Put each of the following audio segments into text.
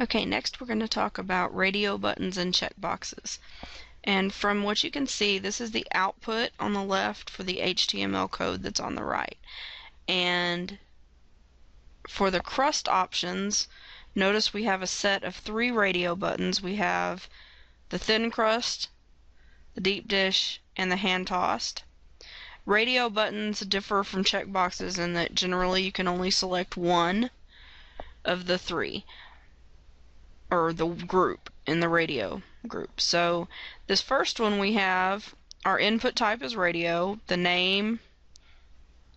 Okay, next we're going to talk about radio buttons and checkboxes. And from what you can see, this is the output on the left for the HTML code that's on the right. And for the crust options, notice we have a set of 3 radio buttons. We have the thin crust, the deep dish, and the hand tossed. Radio buttons differ from checkboxes in that generally you can only select one of the 3, or the group in the radio group. So this first one we have, our input type is radio, the name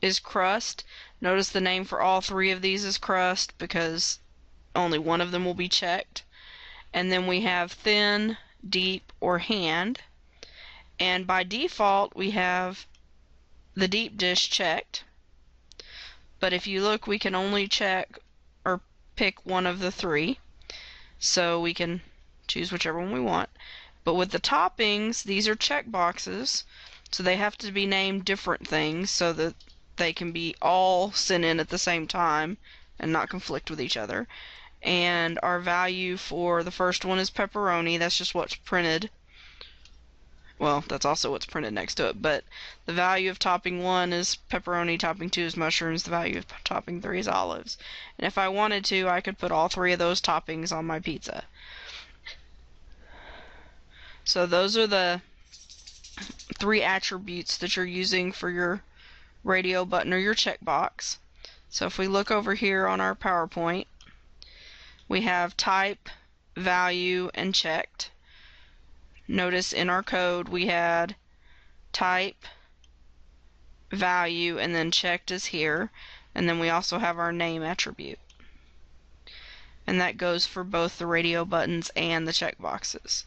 is crust. Notice the name for all 3 of these is crust because only one of them will be checked. And then we have thin, deep, or hand. And by default we have the deep dish checked. But if you look, we can only check or pick one of the 3. So we can choose whichever one we want. But with the toppings, these are check boxes, so they have to be named different things so that they can be all sent in at the same time and not conflict with each other. And our value for the first one is pepperoni. That's just what's printed. Well, that's also what's printed next to it, but the value of topping 1 is pepperoni, topping 2 is mushrooms, the value of topping 3 is olives. And if I wanted to, I could put all 3 of those toppings on my pizza. So those are the 3 attributes that you're using for your radio button or your checkbox. So if we look over here on our PowerPoint, we have type, value, and checked. Notice in our code we had type, value, and then checked is here, and then we also have our name attribute. And that goes for both the radio buttons and the checkboxes.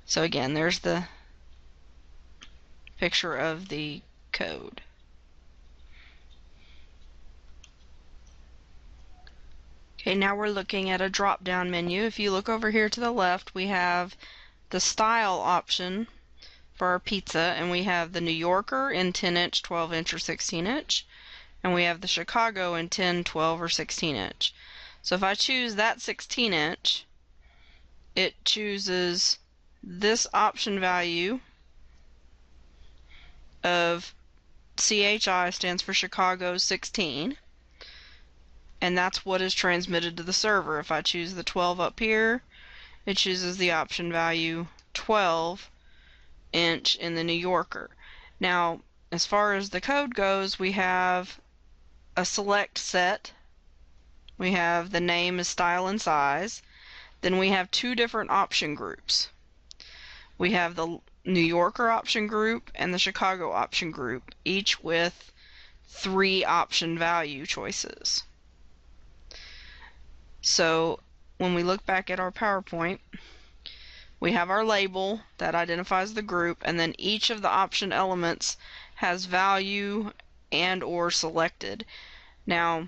So again, there's the picture of the code. Okay, now we're looking at a drop-down menu. If you look over here to the left, we have the style option for our pizza, and we have the New Yorker in 10-inch, 12-inch, or 16-inch, and we have the Chicago in 10, 12, or 16-inch. So if I choose that 16-inch, it chooses this option value of CHI, stands for Chicago 16, and that's what is transmitted to the server. If I choose the 12 up here, it chooses the option value 12-inch in the New Yorker. Now, as far as the code goes, we have a select set. We have the name is style and size. Then we have 2 different option groups. We have the New Yorker option group and the Chicago option group, each with 3 option value choices. So when we look back at our PowerPoint, we have our label that identifies the group, and then each of the option elements has value and or selected. Now,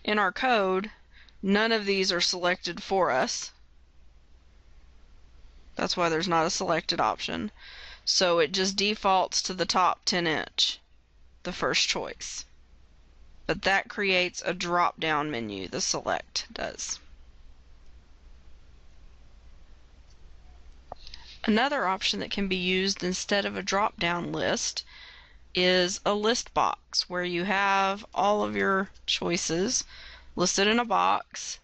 in our code, none of these are selected for us. That's why there's not a selected option. So it just defaults to the top 10-inch, the first choice. But that creates a drop-down menu, the select does. Another option that can be used instead of a drop-down list is a list box, where you have all of your choices listed in a box,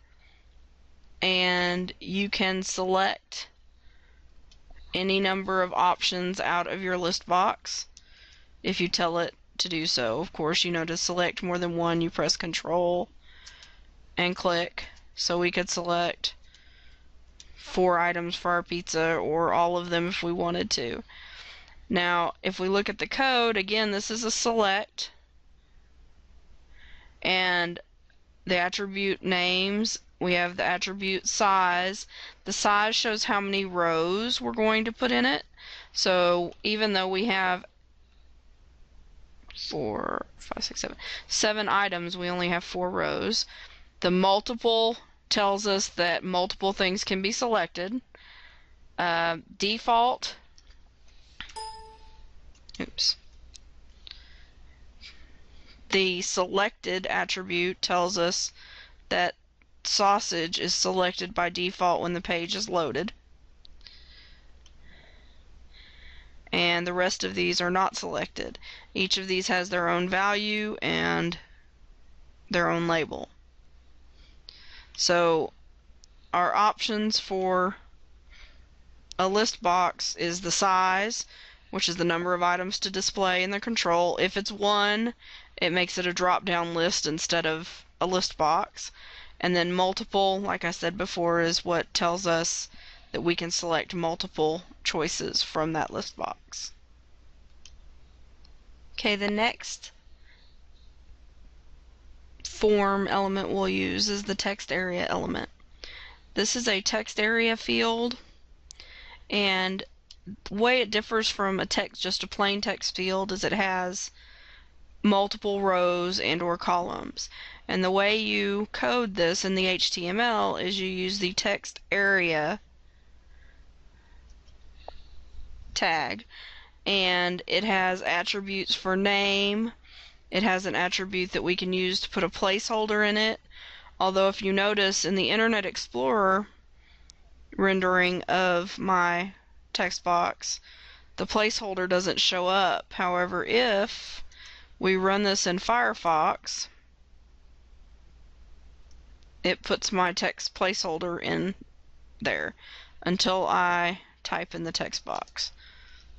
and you can select any number of options out of your list box if you tell it to do so. Of course, to select more than one, you press Control and click. So we could select 4 items for our pizza, or all of them if we wanted to. Now, if we look at the code, again, this is a select, and the attribute names, we have the attribute size. The size shows how many rows we're going to put in it. So even though we have 4, 5, 6, 7 items, we only have 4 rows. The multiple tells us that multiple things can be selected. Default, the selected attribute tells us that sausage is selected by default when the page is loaded. And the rest of these are not selected. Each of these has their own value and their own label. So our options for a list box is the size, which is the number of items to display in the control. If it's 1, it makes it a drop-down list instead of a list box. And then multiple, like I said before, is what tells us that we can select multiple choices from that list box. Okay, the next form element we'll use is the text area element. This is a text area field, and the way it differs from a text, just a plain text field, is it has multiple rows and or columns. And the way you code this in the HTML is you use the text area tag, and it has attributes for name. It has an attribute that we can use to put a placeholder in it, although if you notice in the Internet Explorer rendering of my text box, the placeholder doesn't show up. However, if we run this in Firefox, it puts my text placeholder in there until I type in the text box.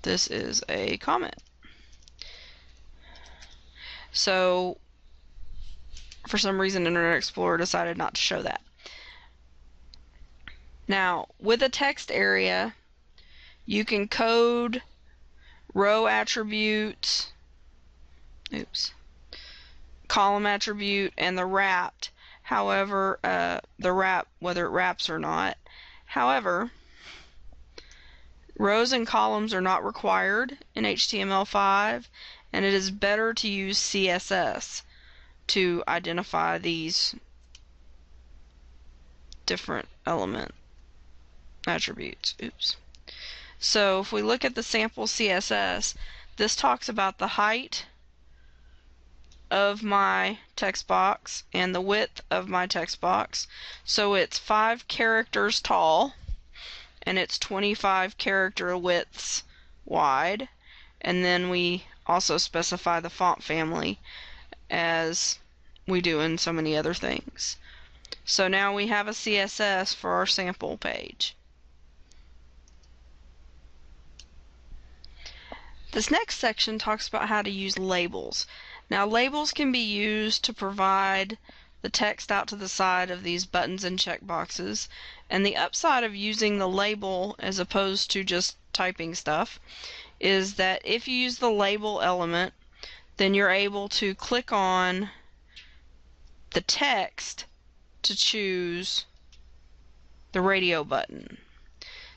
This is a comment. So for some reason Internet Explorer decided not to show that. Now with a text area, you can code row attributes, column attribute, and the wrapped. However, the wrap, whether it wraps or not. However, rows and columns are not required in HTML5, and it is better to use CSS to identify these different element attributes. So if we look at the sample CSS, this talks about the height of my text box and the width of my text box. So it's 5 characters tall, and it's 25 character widths wide. And then we also specify the font family, as we do in so many other things. So now we have a CSS for our sample page. This next section talks about how to use labels. Now labels can be used to provide the text out to the side of these buttons and checkboxes, and the upside of using the label as opposed to just typing stuff is that if you use the label element, then you're able to click on the text to choose the radio button.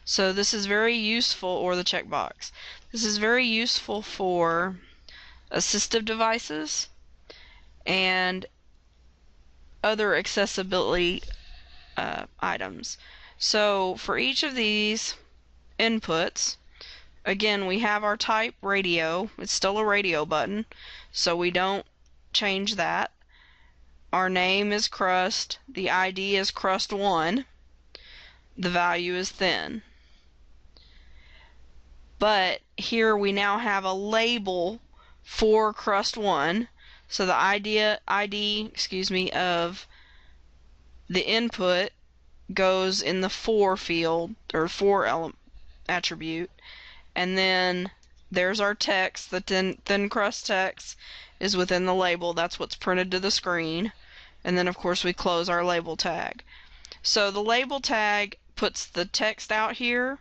So this is very useful, or the checkbox. This is very useful for assistive devices and other accessibility items. So for each of these inputs, again, we have our type radio. It's still a radio button, so we don't change that. Our name is crust. The ID is crust1. The value is thin. But here we now have a label for crust1. So the ID of the input goes in the for field, or for element attribute. And then there's our text. The thin crust text is within the label. That's what's printed to the screen. And then of course we close our label tag. So the label tag puts the text out here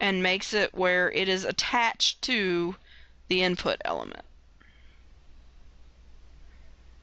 and makes it where it is attached to the input element.